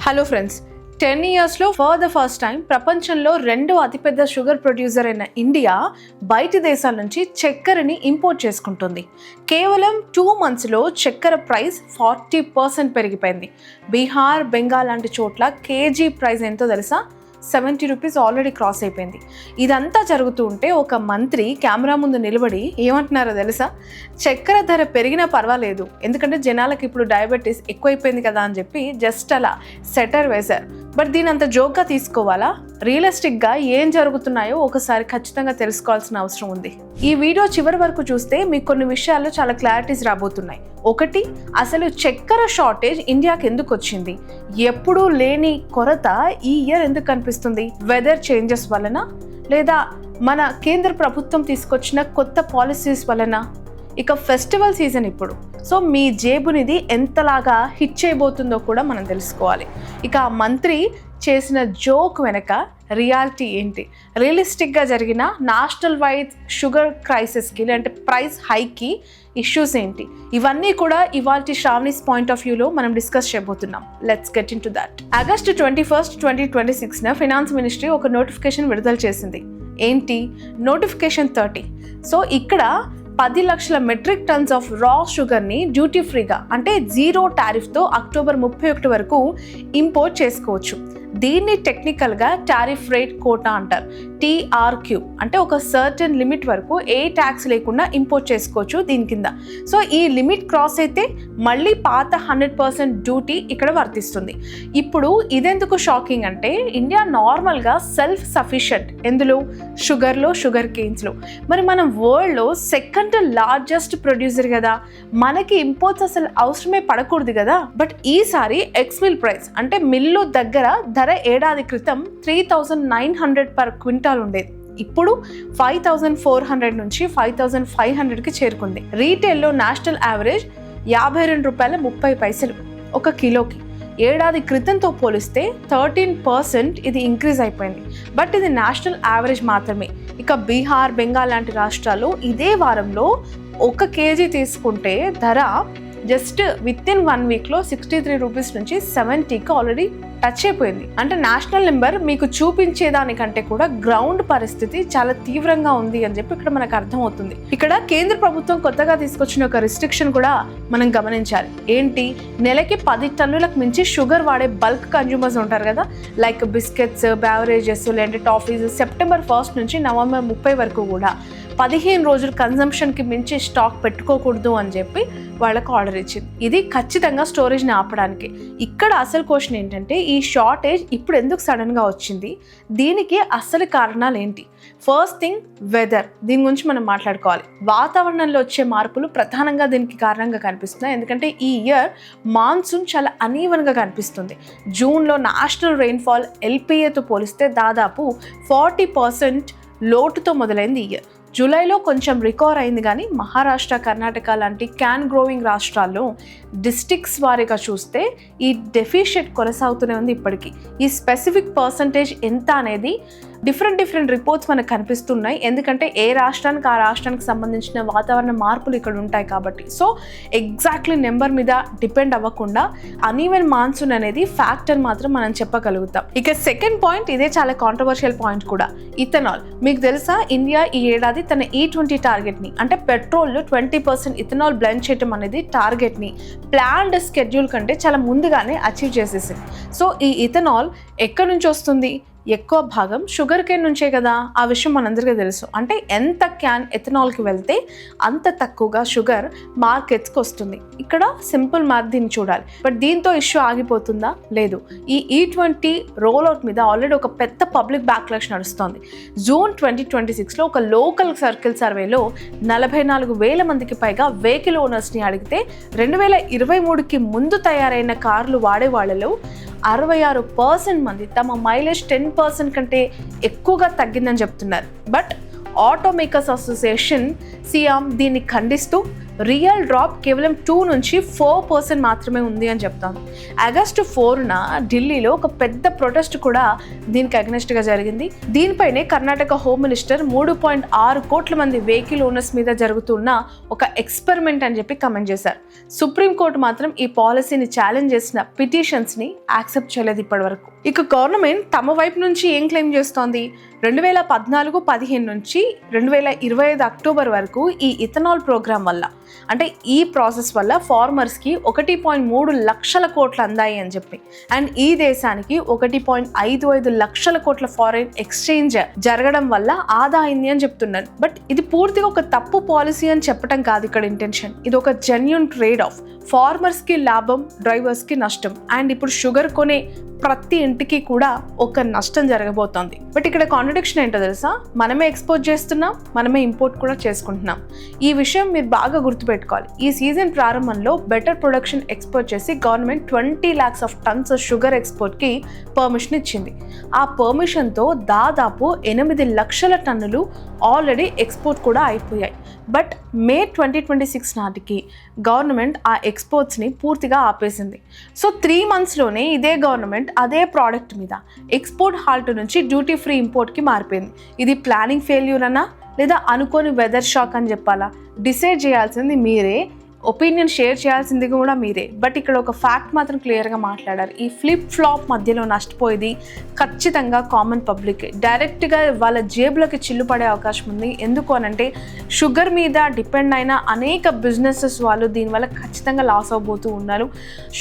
Hello friends, 10 ఇయర్స్లో for the first time ప్రపంచంలో రెండో అతిపెద్ద షుగర్ ప్రొడ్యూసర్ అయిన ఇండియా బయటి దేశాల నుంచి చక్కెరని ఇంపోర్ట్ చేసుకుంటుంది. కేవలం 2 monthsలో చక్కెర ప్రైస్ 40% పెరిగిపోయింది. బీహార్, బెంగాల్ లాంటి చోట్ల కేజీ ప్రైస్ ఎంతో తెలుసా? 70 రూపీస్ ఆల్రెడీ క్రాస్ అయిపోయింది. ఇదంతా జరుగుతూ ఉంటే ఒక మంత్రి కెమెరా ముందు నిలబడి ఏమంటున్నారో తెలుసా? చక్కెర ధర పెరిగినా పర్వాలేదు, ఎందుకంటే జనాలకు ఇప్పుడు డయాబెటీస్ ఎక్కువైపోయింది కదా అని చెప్పి జస్ట్ అలా సెటర్ వేశారు. బట్ దీని అంత జోక్గా తీసుకోవాలా? రియలిస్టిక్గా ఏం జరుగుతున్నాయో ఒకసారి ఖచ్చితంగా తెలుసుకోవాల్సిన అవసరం ఉంది. ఈ వీడియో చివరి వరకు చూస్తే మీకు కొన్ని విషయాల్లో చాలా క్లారిటీస్ రాబోతున్నాయి. ఒకటి, అసలు చక్కెర షార్టేజ్ ఇండియాకి ఎందుకు వచ్చింది? ఎప్పుడూ లేని కొరత ఈ ఇయర్ ఎందుకు కనిపిస్తుంది? వెదర్ చేంజెస్ వలన, లేదా మన కేంద్ర ప్రభుత్వం తీసుకొచ్చిన కొత్త పాలసీస్ వలన? ఇక ఫెస్టివల్ సీజన్ ఇప్పుడు, సో మీ జేబునిది ఎంతలాగా హిట్ చేయబోతుందో కూడా మనం తెలుసుకోవాలి. ఇక ఆ మంత్రి చేసిన జోక్ వెనక రియాలిటీ ఏంటి? రియలిస్టిక్గా జరిగిన నేషనల్ వైడ్ షుగర్ క్రైసిస్కి అంటే ప్రైస్ హైక్కి ఇష్యూస్ ఏంటి? ఇవన్నీ కూడా ఇవాల్టి శ్రావణీస్ పాయింట్ ఆఫ్ వ్యూలో మనం డిస్కస్ చేయబోతున్నాం. Let's get in to that. August 21, 2026 finance ministry ఒక నోటిఫికేషన్ విడుదల చేసింది. ఏంటి? నోటిఫికేషన్ 30. సో ఇక్కడ 10 లక్షల మెట్రిక్ టన్స్ ఆఫ్ రా షుగర్ని డ్యూటీ ఫ్రీగా అంటే 0 టారిఫ్తో అక్టోబర్ 31 వరకు ఇంపోర్ట్ చేసుకోవచ్చు. దీన్ని టెక్నికల్గా టారిఫ్ రేట్ కోటా అంటారు. TRQ అంటే ఒక సర్టెన్ లిమిట్ వరకు ఏ ట్యాక్స్ లేకుండా ఇంపోర్ట్ చేసుకోవచ్చు దీని కింద. సో ఈ లిమిట్ క్రాస్ అయితే మళ్ళీ పాత 100% డ్యూటీ ఇక్కడ వర్తిస్తుంది. ఇప్పుడు ఇదెందుకు షాకింగ్ అంటే, ఇండియా నార్మల్గా సెల్ఫ్ సఫిషియెంట్ ఎందులో? షుగర్లో, షుగర్ కేన్స్లో. మరి మనం వరల్డ్లో సెకండ్ లార్జెస్ట్ ప్రొడ్యూసర్ కదా, మనకి ఇంపోర్ట్స్ అసలు అవసరమే పడకూడదు కదా. బట్ ఈసారి ఎక్స్ మిల్ ప్రైస్ అంటే మిల్లు దగ్గర ధర ఏడాది క్రితం 3,900 per క్వింటాల్ ఉండేది. ఇప్పుడు 5,400 నుంచి 5,500కి చేరుకుంది. రీటైల్లో నేషనల్ యావరేజ్ ₹52.30 ఒక కిలోకి. ఏడాది క్రితంతో పోలిస్తే 13% ఇది ఇంక్రీజ్ అయిపోయింది. బట్ ఇది నేషనల్ యావరేజ్ మాత్రమే. ఇక బీహార్, బెంగాల్ లాంటి రాష్ట్రాలు ఇదే వారంలో 1 కేజీ తీసుకుంటే ధర జస్ట్ విత్ ఇన్ 1 వీక్లో 63 రూపీస్ నుంచి 70కి ఆల్రెడీ టచ్ అయిపోయింది. అంటే నేషనల్ నెంబర్ మీకు చూపించేదానికంటే కూడా గ్రౌండ్ పరిస్థితి చాలా తీవ్రంగా ఉంది అని చెప్పి ఇక్కడ మనకు అర్థమవుతుంది. ఇక్కడ కేంద్ర ప్రభుత్వం కొత్తగా తీసుకొచ్చిన ఒక రిస్ట్రిక్షన్ కూడా మనం గమనించాలి. ఏంటి? నెలకి 10 టన్నులకు మించి షుగర్ వాడే బల్క్ కన్జ్యూమర్స్ ఉంటారు కదా, లైక్ బిస్కెట్స్, బ్యావరేజెస్, లేదంటే టాఫీస్, సెప్టెంబర్ 1 నుంచి నవంబర్ 30 వరకు కూడా 15 రోజులు కన్జంప్షన్కి మించి స్టాక్ పెట్టుకోకూడదు అని చెప్పి వాళ్ళకు ఆర్డర్ ఇచ్చింది. ఇది ఖచ్చితంగా స్టోరేజ్ని ఆపడానికి. ఇక్కడ అసలు క్వశ్చన్ ఏంటంటే, ఈ షార్టేజ్ ఇప్పుడు ఎందుకు సడన్గా వచ్చింది? దీనికి అసలు కారణాలు ఏంటి? First thing, weather. దీని గురించి మనం మాట్లాడుకోవాలి. వాతావరణంలో వచ్చే మార్పులు ప్రధానంగా దీనికి కారణంగా కనిపిస్తున్నాయి. ఎందుకంటే ఈ ఇయర్ మాన్సూన్ చాలా అనీవన్గా కనిపిస్తుంది. జూన్లో నేషనల్ రెయిన్ఫాల్ LPAతో పోలిస్తే దాదాపు 40% లోటుతో మొదలైంది ఈ ఇయర్. జూలైలో కొంచెం రికవర్ అయింది, కానీ మహారాష్ట్ర, కర్ణాటక లాంటి క్యాన్ గ్రోవింగ్ రాష్ట్రాల్లో డిస్ట్రిక్ట్స్ వారీగా చూస్తే ఈ డెఫిషియట్ కొనసాగుతూనే ఉంది ఇప్పటికీ. ఈ స్పెసిఫిక్ పర్సంటేజ్ ఎంత అనేది డిఫరెంట్ రిపోర్ట్స్ మనకు కనిపిస్తున్నాయి. ఎందుకంటే ఏ రాష్ట్రానికి ఆ రాష్ట్రానికి సంబంధించిన వాతావరణ మార్పులు ఇక్కడ ఉంటాయి కాబట్టి. సో ఎగ్జాక్ట్లీ నెంబర్ మీద డిపెండ్ అవ్వకుండా అనీవెన్ మాన్సూన్ అనేది ఫ్యాక్టర్ మాత్రం మనం చెప్పగలుగుతాం. ఇక సెకండ్ పాయింట్, ఇదే చాలా కాంట్రవర్షియల్ పాయింట్ కూడా, ఇథనాల్. మీకు తెలుసా, ఇండియా ఈ ఏడాది తన E20 టార్గెట్ని అంటే పెట్రోల్లో 20% ఇథనాల్ బ్లెండ్ చేయడం అనేది టార్గెట్ని ప్లాన్డ్ స్కెడ్యూల్ కంటే చాలా ముందుగానే అచీవ్ చేసేసింది. సో ఈ ఇథనాల్ ఎక్కడి నుంచి వస్తుంది? ఎక్కువ భాగం షుగర్ కేన్ నుంచే కదా. ఆ విషయం మనందరికీ తెలుసు. అంటే ఎంత క్యాన్ ఎథనాల్కి వెళ్తే అంత తక్కువగా షుగర్ మార్కెట్స్కి వస్తుంది. ఇక్కడ సింపుల్ మ్యాథ్ దీన్ని చూడాలి. బట్ దీంతో ఇష్యూ ఆగిపోతుందా? లేదు. ఈ E20 రోల్అవుట్ మీద ఆల్రెడీ ఒక పెద్ద పబ్లిక్ బ్యాక్లాష్ నడుస్తోంది. జూన్ 2026లో ఒక లోకల్ సర్కిల్ సర్వేలో 44,000 మందికి పైగా వెహికల్ ఓనర్స్ని అడిగితే 2023కి ముందు తయారైన కార్లు వాడే వాళ్ళలో 66% మంది తమ మైలేజ్ 10% కంటే ఎక్కువగా తగ్గిందని చెప్తున్నారు. But auto makers association SIAM దీన్ని ఖండిస్తూ రియల్ డ్రాప్ కేవలం 2 నుంచి 4% మాత్రమే ఉంది అని చెప్తాను. ఆగస్టు 4న ఢిల్లీలో ఒక పెద్ద ప్రొటెస్ట్ కూడా దీనికి అగెనిస్ట్గా జరిగింది. దీనిపైనే కర్ణాటక హోమ్ మినిస్టర్ 3.6 కోట్ల మంది వెహికల్ ఓనర్స్ మీద జరుగుతున్న ఒక ఎక్స్పెరిమెంట్ అని చెప్పి కమెంట్ చేశారు. సుప్రీంకోర్టు మాత్రం ఈ పాలసీని ఛాలెంజ్ చేసిన పిటిషన్స్ని యాక్సెప్ట్ చేయలేదు ఇప్పటి వరకు. ఇక గవర్నమెంట్ తమ వైపు నుంచి ఏం క్లెయిమ్ చేస్తోంది? 2014-15 నుంచి 2025 అక్టోబర్ వరకు ఈ ఇథనాల్ ప్రోగ్రామ్ వల్ల, అంటే ఈ ప్రాసెస్ వల్ల ఫార్మర్స్కి 1.3 లక్షల కోట్లు అందాయి అని చెప్పి, అండ్ ఈ దేశానికి 1.55 లక్షల కోట్ల ఫారెన్ ఎక్స్చేంజ్ జరగడం వల్ల ఆదా అయింది అని చెప్తున్నారు. బట్ ఇది పూర్తిగా ఒక తప్పు పాలసీ అని చెప్పడం కాదు ఇక్కడ ఇంటెన్షన్. ఇది ఒక జెన్యూన్ ట్రేడ్ ఆఫ్. ఫార్మర్స్కి లాభం, డ్రైవర్స్కి నష్టం. అండ్ ఇప్పుడు షుగర్ కొనే ప్రతి ఇంటికి కూడా ఒక నష్టం జరగబోతోంది. బట్ ఇక్కడ కాంట్రడిక్షన్ ఏంటో తెలుసా? మనమే ఎక్స్పోర్ట్ చేస్తున్నాం, మనమే ఇంపోర్ట్ కూడా చేసుకుంటున్నాం. ఈ విషయం మీరు బాగా గుర్తుపెట్టుకోవాలి. ఈ సీజన్ ప్రారంభంలో బెటర్ ప్రొడక్షన్ ఎక్స్పోర్ట్ చేసి government 20 lakhs of tons sugar ఎక్స్పోర్ట్కి పర్మిషన్ ఇచ్చింది. ఆ పర్మిషన్తో దాదాపు 8 లక్షల టన్నులు ఆల్రెడీ ఎక్స్పోర్ట్ కూడా అయిపోయాయి. బట్ మే 2026 నాటికి గవర్నమెంట్ ఆ ఎక్స్పోర్ట్స్ని పూర్తిగా ఆపేసింది. సో 3 monthsలోనే ఇదే గవర్నమెంట్ అదే ప్రోడక్ట్ మీద ఎక్స్పోర్ట్ హాల్ట్ నుంచి డ్యూటీ ఫ్రీ ఇంపోర్ట్కి మారిపోయింది. ఇది ప్లానింగ్ ఫెయిల్యూర్ అనా లేదా అనుకోని వెదర్ షాక్ అని చెప్పాలా? డిసైడ్ చేయాల్సింది మీరే, ఒపీనియన్ షేర్ చేయాల్సింది కూడా మీరే. బట్ ఇక్కడ ఒక ఫ్యాక్ట్ మాత్రం క్లియర్గా మాట్లాడారు. ఈ ఫ్లిప్ ఫ్లాప్ మధ్యలో నష్టపోయేది ఖచ్చితంగా కామన్ పబ్లిక్. డైరెక్ట్గా వాళ్ళ జేబులకి చిల్లు పడే అవకాశం ఉంది. ఎందుకు అనంటే షుగర్ మీద డిపెండ్ అయిన అనేక బిజినెసెస్ వాళ్ళు దీనివల్ల ఖచ్చితంగా లాస్ అవబోతూ ఉన్నారు.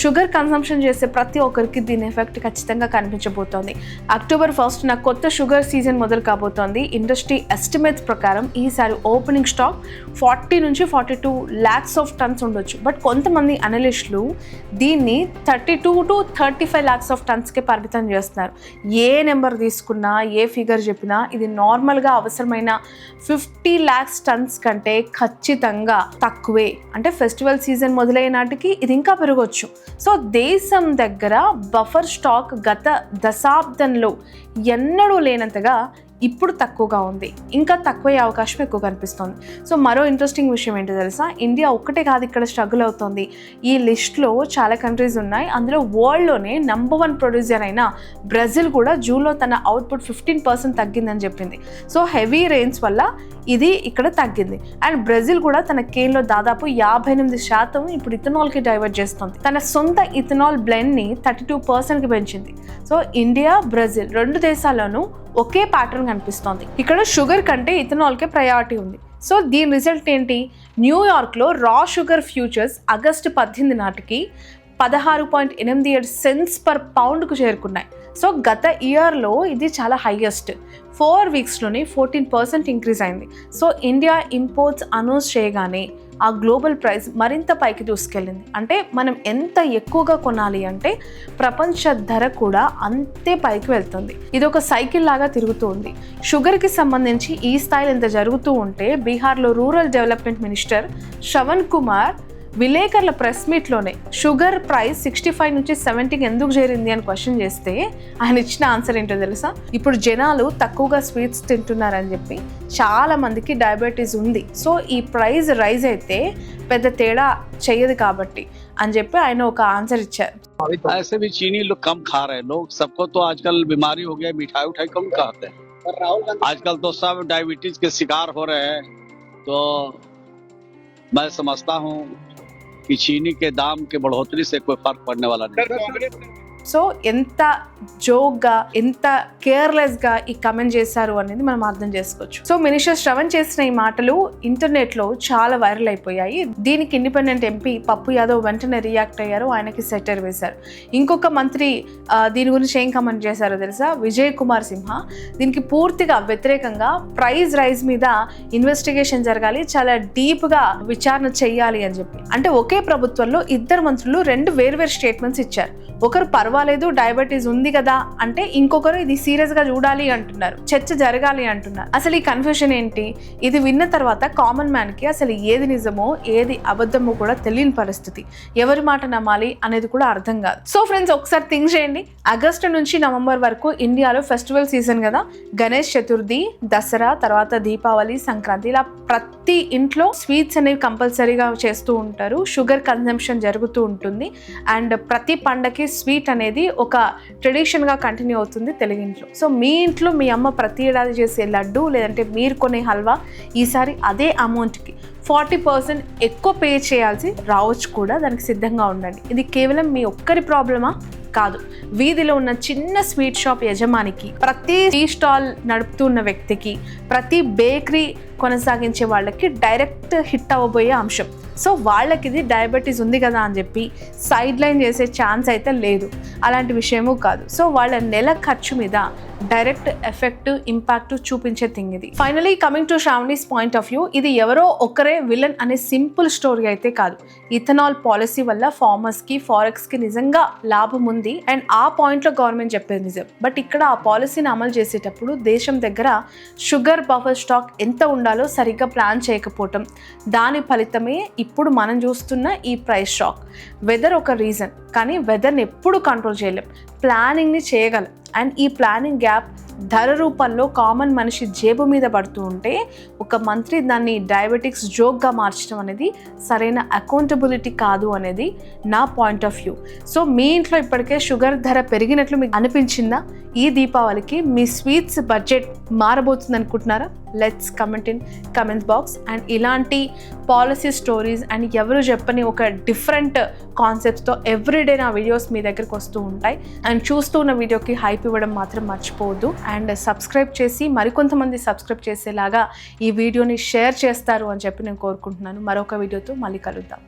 షుగర్ కన్సంప్షన్ చేసే ప్రతి ఒక్కరికి దీని ఎఫెక్ట్ ఖచ్చితంగా కనిపించబోతోంది. అక్టోబర్ 1న కొత్త షుగర్ సీజన్ మొదలు కాబోతోంది. ఇండస్ట్రీ ఎస్టిమేట్స్ ప్రకారం ఈసారి ఓపెనింగ్ స్టాక్ 40 నుంచి 42 lakhs of tons ఉండొచ్చు. బట్ కొంతమంది అనలిస్టులు దీన్ని 32 to 35 lakhs of tonsకే పరిమితం చేస్తున్నారు. ఏ నెంబర్ తీసుకున్నా, ఏ ఫిగర్ చెప్పినా ఇది నార్మల్గా అవసరమైన 50 lakhs tons కంటే ఖచ్చితంగా తక్కువే. అంటే ఫెస్టివల్ సీజన్ మొదలయ్యే నాటికి ఇది ఇంకా పెరగవచ్చు. సో దేశం దగ్గర బఫర్ స్టాక్ గత దశాబ్దంలో ఎన్నడూ లేనంతగా ఇప్పుడు తక్కువగా ఉంది. ఇంకా తక్కువయ్యే అవకాశం ఎక్కువ కనిపిస్తుంది. సో మరో ఇంట్రెస్టింగ్ విషయం ఏంటో తెలుసా? ఇండియా ఒక్కటే కాదు ఇక్కడ స్ట్రగుల్ అవుతుంది. ఈ లిస్ట్లో చాలా కంట్రీస్ ఉన్నాయి. అందులో వరల్డ్లోనే నెంబర్ 1 ప్రొడ్యూసర్ అయిన బ్రెజిల్ కూడా జూన్లో తన అవుట్పుట్ 15% తగ్గిందని చెప్పింది. సో హెవీ రెయిన్స్ వల్ల ఇది ఇక్కడ తగ్గింది. అండ్ బ్రెజిల్ కూడా తన కేన్లో దాదాపు 58% ఇప్పుడు ఇథనాల్కి డైవర్ట్ చేస్తుంది. తన సొంత ఇథనాల్ బ్లెండ్ని 32%కి పెంచింది. సో ఇండియా, బ్రెజిల్ 2 దేశాల్లోనూ ఒకే ప్యాటర్న్ కనిపిస్తోంది. ఇక్కడ షుగర్ కంటే ఇథనాల్కే ప్రయారిటీ ఉంది. సో దీని రిజల్ట్ ఏంటి? న్యూయార్క్లో రా షుగర్ ఫ్యూచర్స్ ఆగస్టు 18 నాటికి 16.87 cents per poundకు చేరుకున్నాయి. సో గత ఇయర్లో ఇది చాలా హైయెస్ట్. 4 weeksలోనే 14% ఇంక్రీజ్ అయింది. సో ఇండియా ఇంపోర్ట్స్ అనౌన్స్ చేయగానే ఆ గ్లోబల్ ప్రైస్ మరింత పైకి దూసుకెళ్ళింది. అంటే మనం ఎంత ఎక్కువగా కొనాలి అంటే ప్రపంచ ధర కూడా అంతే పైకి వెళ్తుంది. ఇది ఒక సైకిల్ లాగా తిరుగుతూ ఉంది. షుగర్కి సంబంధించి ఈ స్థాయిలో ఎంత జరుగుతూ ఉంటే బీహార్లో rural development minister Shravan Kumar విలేకరుల ప్రెస్ మీట్లోనే షుగర్ ప్రైస్ 65 నుంచి 70కి ఎందుకు చేరింది అని క్వశ్చన్ చేస్తే ఆయన ఇచ్చిన ఆన్సర్ ఏంటో తెలుసా? ఇప్పుడు జనాలు తక్కువగా స్వీట్స్ తింటున్నారని చెప్పి చాలా మందికి డయాబెటీస్ ఉంది. సో ఈ ప్రైస్ రైజ్ అయితే పెద్ద తేడా చేయదు కాబట్టి అని చెప్పి ఆయన ఒక ఆన్సర్ ఇచ్చారు. ऐसे भी चीनी लोग कम खा रहे हैं. लोग सबको तो आजकल बीमारी हो गया, मिठाई उठाई कम खाते हैं. आजकल तो सब डायबिटीज के शिकार हो रहे हैं. तो मैं समझता हूँ कि चीनी के दाम के बढ़ोतरी से कोई फर्क पड़ने वाला नहीं. సో ఎంత జోక్గా, ఎంత కేర్లెస్గా ఈ కమెంట్ చేశారు అనేది మనం అర్థం చేసుకోవచ్చు. సో మినిస్టర్ శ్రవణ్ చేసిన ఈ మాటలు ఇంటర్నెట్లో చాలా వైరల్ అయిపోయాయి. దీనికి ఇండిపెండెంట్ ఎంపీ పప్పు యాదవ్ వెంటనే రియాక్ట్ అయ్యారు, ఆయనకి సెటర్ వేశారు. ఇంకొక మంత్రి దీని గురించి ఏం కమెంట్ చేశారో తెలుసా? విజయ్ కుమార్ సింహ దీనికి పూర్తిగా వ్యతిరేకంగా ప్రైస్ రైజ్ మీద ఇన్వెస్టిగేషన్ జరగాలి, చాలా డీప్గా విచారణ చెయ్యాలి అని చెప్పి. అంటే ఒకే ప్రభుత్వంలో 2 మంత్రులు 2 వేర్వేరు స్టేట్మెంట్స్ ఇచ్చారు. ఒకరు పర్వాలేదు డయాబెటీస్ ఉంది కదా అంటే ఇంకొకరు ఇది సీరియస్గా చూడాలి అంటున్నారు, చర్చ జరగాలి అంటున్నారు. అసలు ఈ కన్ఫ్యూషన్ ఏంటి? ఇది విన్న తర్వాత కామన్ మ్యాన్కి అసలు ఏది నిజమో ఏది అబద్ధమో కూడా తెలియని పరిస్థితి. ఎవరి మాట నమ్మాలి అనేది కూడా అర్థం కాదు. సో ఫ్రెండ్స్, ఒకసారి థింక్ చేయండి. ఆగస్టు నుంచి నవంబర్ వరకు ఇండియాలో ఫెస్టివల్ సీజన్ కదా, గణేష్ చతుర్థి, దసరా, తర్వాత దీపావళి, సంక్రాంతి, ఇలా ప్రతి ఇంట్లో స్వీట్స్ అనేవి కంపల్సరీగా చేస్తూ ఉంటారు. షుగర్ కన్జంప్షన్ జరుగుతూ ఉంటుంది. అండ్ ప్రతి పండగకి స్వీట్ అనేది ఒక ట్రెడిషన్గా కంటిన్యూ అవుతుంది తెలుగింట్లో. సో మీ ఇంట్లో మీ అమ్మ ప్రతి ఏడాది చేసే లడ్డు లేదంటే మీరు కొనే హల్వా ఈసారి అదే అమౌంట్కి 40% ఎక్కువ పే చేయాల్సి రావచ్చు కూడా. దానికి సిద్ధంగా ఉండండి. ఇది కేవలం మీ ఒక్కరి ప్రాబ్లమా? కాదు. వీధిలో ఉన్న చిన్న స్వీట్ షాప్ యజమానికి, ప్రతి టీ స్టాల్ నడుపుతున్న వ్యక్తికి, ప్రతి బేకరీ కొనసాగించే వాళ్ళకి డైరెక్ట్ హిట్ అవ్వబోయే అంశం. సో వాళ్ళకి ఇది డయాబెటీస్ ఉంది కదా అని చెప్పి సైడ్ లైన్ చేసే ఛాన్స్ అయితే లేదు. అలాంటి విషయము కాదు. సో వాళ్ళ నెల ఖర్చు మీద డైరెక్ట్ ఎఫెక్ట్, ఇంపాక్ట్ చూపించే థింగ్ ఇది. Finally coming to Sravani's point of view, ఇది ఎవరో ఒకరే విలన్ అనే సింపుల్ స్టోరీ అయితే కాదు. ఇథనాల్ పాలసీ వల్ల ఫార్మర్స్కి, ఫారెక్స్కి నిజంగా లాభం ఉంది. అండ్ ఆ పాయింట్లో గవర్నమెంట్ చెప్పేది నిజం. బట్ ఇక్కడ ఆ పాలసీని అమలు చేసేటప్పుడు దేశం దగ్గర షుగర్ బఫర్ స్టాక్ ఎంత ఉండాలో సరిగ్గా ప్లాన్ చేయకపోవటం, దాని ఫలితమే ఇప్పుడు మనం చూస్తున్న ఈ ప్రైస్ షాక్. వెదర్ ఒక రీజన్, కానీ వెదర్ని ఎప్పుడు కంట్రోల్ చేయలేం, ప్లానింగ్ని చేయగలం. అండ్ ఈ ప్లానింగ్ గ్యాప్ ధర రూపంలో కామన్ మనిషి జేబు మీద పడుతూ ఉంటే ఒక మంత్రి దాన్ని డయాబెటిక్స్ జోక్గా మార్చడం అనేది సరైన అకౌంటబిలిటీ కాదు అనేది నా పాయింట్ ఆఫ్ వ్యూ. సో మీ ఇంట్లో ఇప్పటికే షుగర్ ధర పెరిగినట్లు మీకు అనిపించిందా? ఈ దీపావళికి మీ స్వీట్స్ బడ్జెట్ మారబోతుంది అనుకుంటున్నారా? Let's comment in comments box. And ఇలాంటి పాలసీ స్టోరీస్ అండ్ ఎవరు చెప్పని ఒక డిఫరెంట్ కాన్సెప్ట్స్తో ఎవ్రీడే నా వీడియోస్ మీ దగ్గరికి వస్తూ ఉంటాయి. అండ్ చూస్తూ ఉన్న వీడియోకి హైప్ ఇవ్వడం మాత్రం మర్చిపోవద్దు. అండ్ సబ్స్క్రైబ్ చేసి మరికొంతమంది సబ్స్క్రైబ్ చేసేలాగా ఈ వీడియోని షేర్ చేస్తారు అని చెప్పి నేను కోరుకుంటున్నాను. మరొక వీడియోతో మళ్ళీ కలుద్దాం.